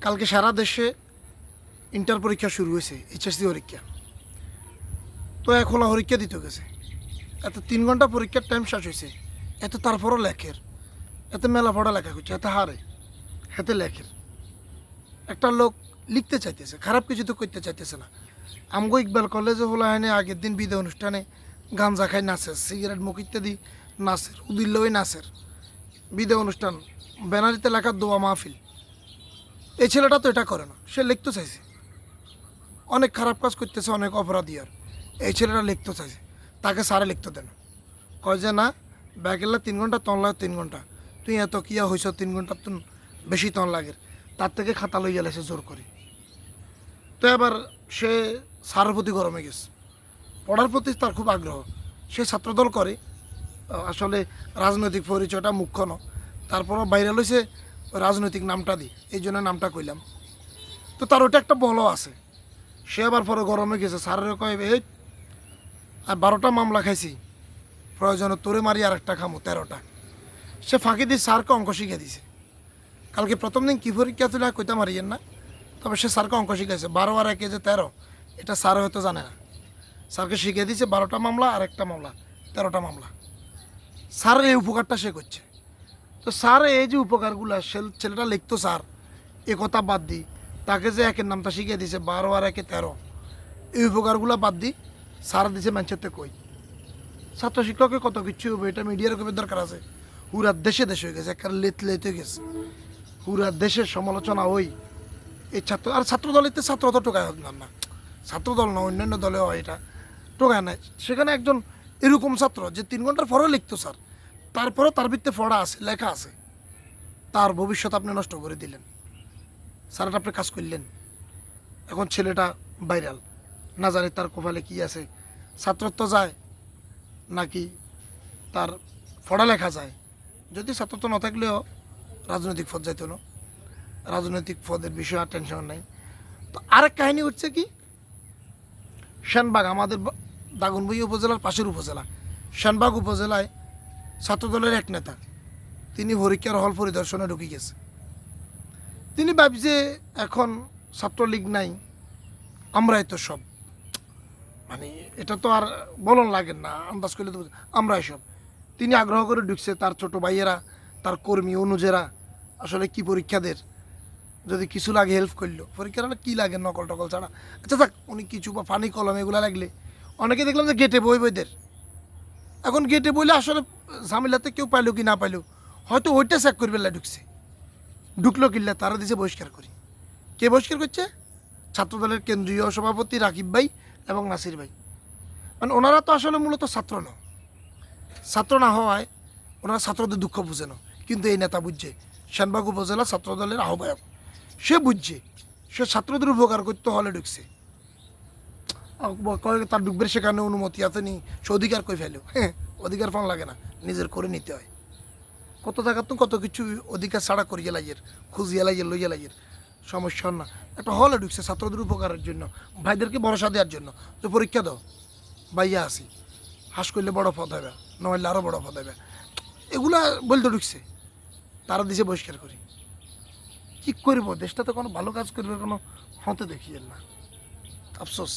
কালকে সারা দেশে ইন্টার পরীক্ষা শুরু হয়েছে, এইচএসসি পরীক্ষা। তো এখন পরীক্ষা দিতে গেছে, এত 3 ঘন্টা পরীক্ষার টাইম শেষ হয়েছে, এত তারপরও লেখের, এত মেলা পড়া লেখা করছে, এত হারে হাতে লেখের। একটা লোক লিখতে চাইতেছে, খারাপ কিছু তো করতে চাইতেছে না। আমগো ইকবাল কলেজে হলো হয়নি আগের দিন বিদায় অনুষ্ঠানে গাঞ্জা খাই নাচের, সিগারেট মুখ ইত্যাদি নাচের, উদিল্লই নাচের বিদায় অনুষ্ঠান, ব্যানারিতে লেখা দোয়া মাহফিল। এই ছেলেটা তো এটা করে না, সে লিখতে চাইছে, অনেক খারাপ কাজ করতেছে, অনেক অপরাধী। আর এই ছেলেটা লিখতে চাইছে, তাকে সারে লিখতে দেন, কয় যে না ব্যাগেলা 3 ঘন্টা তন লাগে, 3 ঘন্টা তুই এত কিয়া হয়েছ, 3 ঘন্টা তুন বেশি তন লাগে, তার থেকে খাতা লই গেলেছে জোর করে। তো এবার সে সারের প্রতি গরমে গেছে, পড়ার প্রতি তার খুব আগ্রহ, সে ছাত্রদল করে। আসলে রাজনৈতিক পরিচয়টা মুখ্য ন, তারপরও বাইরে লইছে রাজনৈতিক নামটা দিই, এই জন্য নামটা কইলাম। তো তার ওটা একটা বলও আছে, সে আবার পরে গরমে গেছে, স্যারের কয় এই আর 12টা মামলা খাইছি, প্রয়োজনে তোরে মারি আর একটা খামো 13টা। সে ফাঁকি দিয়ে স্যারকে অঙ্ক শিখে দিছে। কালকে প্রথম দিন কী পরীক্ষা ছিল কইতে মারিয়েন না, তবে সে স্যারকে অঙ্ক শিখাইছে, 12 আর 1 যে 13, এটা স্যার হয়তো জানে না। স্যারকে শিখিয়ে দিয়েছে 12টা মামলা আর একটা মামলা, 13টা মামলা। স্যার এই উপকারটা সে করছে। তো স্যার এই যে উপকারগুলো ছেলেটা লিখতো, স্যার এ কথা বাদ দিই, তাকে যে একের নামটা শিখিয়ে দিয়েছে 12 আর 1 13, এই উপকারগুলো বাদ দিই, স্যার দিছে ম্যানচেতে কই ছাত্র শিক্ষকের কত কিছু হবে, এটা মিডিয়ার খুবই দরকার আছে। পুরা দেশে দেশ হয়ে গেছে, একটা লেতে গেছে, পুরা দেশের সমালোচনা ওই এই ছাত্র। আর ছাত্র দলেতে ছাত্র তো টোকায় হোক না, ছাত্র দল না অন্যান্য দলে হয়, এটা টোকায় নাই। সেখানে একজন এরকম ছাত্র যে 3 ঘন্টার পরে লিখতো স্যার, তারপরেও তার ভিত্তিতে পড়া আছে, লেখা আছে, তার ভবিষ্যৎ আপনি নষ্ট করে দিলেন, স্যারটা আপনি কাজ করলেন। এখন ছেলেটা ভাইরাল, না জানি তার কপালে কী আছে, ছাত্রত্ব যায় নাকি তার পড়ালেখা যায়। যদি ছাত্রত্ব না থাকলেও রাজনৈতিক পদ যাইতো না, রাজনৈতিক পদের বিষয়ে আর টেনশন নেই। তো আরেক কাহিনী হচ্ছে কি, সেনবাগ আমাদের দাগনভূঞা উপজেলার পাশের উপজেলা, সেনবাগ উপজেলায় ছাত্রদলের এক নেতা, তিনি পরীক্ষার হল পরিদর্শনে ঢুকে গেছে। তিনি ভাবছে এখন ছাত্রলীগ নাই, আমরাই তো সব, মানে এটা তো আর বলন লাগে না, আন্দাজ করলে তো আমরাই সব। তিনি আগ্রহ করে ঢুকছে, তার ছোট ভাইয়েরা, তার কর্মী অনুজেরা আসলে কি পরীক্ষাদের যদি কিছু লাগে হেল্প করলো, পরীক্ষার হলে কী লাগে নকল টকল ছাড়া। আচ্ছা থাক, উনি কিছু বা পানি কলম এগুলো লাগলে অনেকে দেখলাম যে গেটে বইদের, এখন গেটে বইলে আসলে ঝামেলাতে কেউ পাইলো কি না পাইলো, হয়তো ওইটা চেক করবে ঢুকছে, ঢুকলো কিনলে তারা দিছে বহিষ্কার করি। কে বহিষ্কার করছে? ছাত্রদলের কেন্দ্রীয় সভাপতি রাকিব ভাই এবং নাসির ভাই। মানে ওনারা তো আসলে মূলত ছাত্র না, ছাত্র না হওয়ায় ওনারা ছাত্রদের দুঃখ বুঝে না, কিন্তু এই নেতা বুঝছে, সেনবাগ উপজেলা ছাত্রদলের আহ্বায়ক, সে বুঝছে, সে ছাত্রদের উপকার করতে হলে ঢুকছে। তার ঢুকবে সেখানে অনুমতি আছে নি, সে অধিকার কই ফেলো, হ্যাঁ অধিকার পান লাগে না, নিজের করে নিতে হয়। কত জায়গা তো কত কিছু অধিকার ছাড়া করিয়ে লাগিয়ে, খুঁজিয়ে লাগিয়ে লইয়া লাগিয়ে, সমস্যা না। একটা হলে ঢুকছে ছাত্রদের উপকারের জন্য, ভাইদেরকে ভরসা দেওয়ার জন্য, তো পরীক্ষা দাও ভাইয়া আসি, হাস করলে বড় পদ হবে, নইলে আরও বড় পদ হবে, এগুলা বলতে ঢুকছে, তারা দিছে বহিষ্কার করি। কী করবো, দেশটা তো কোনো ভালো কাজ করবে কোনো হতে দেখিয়েন না, আফসোস।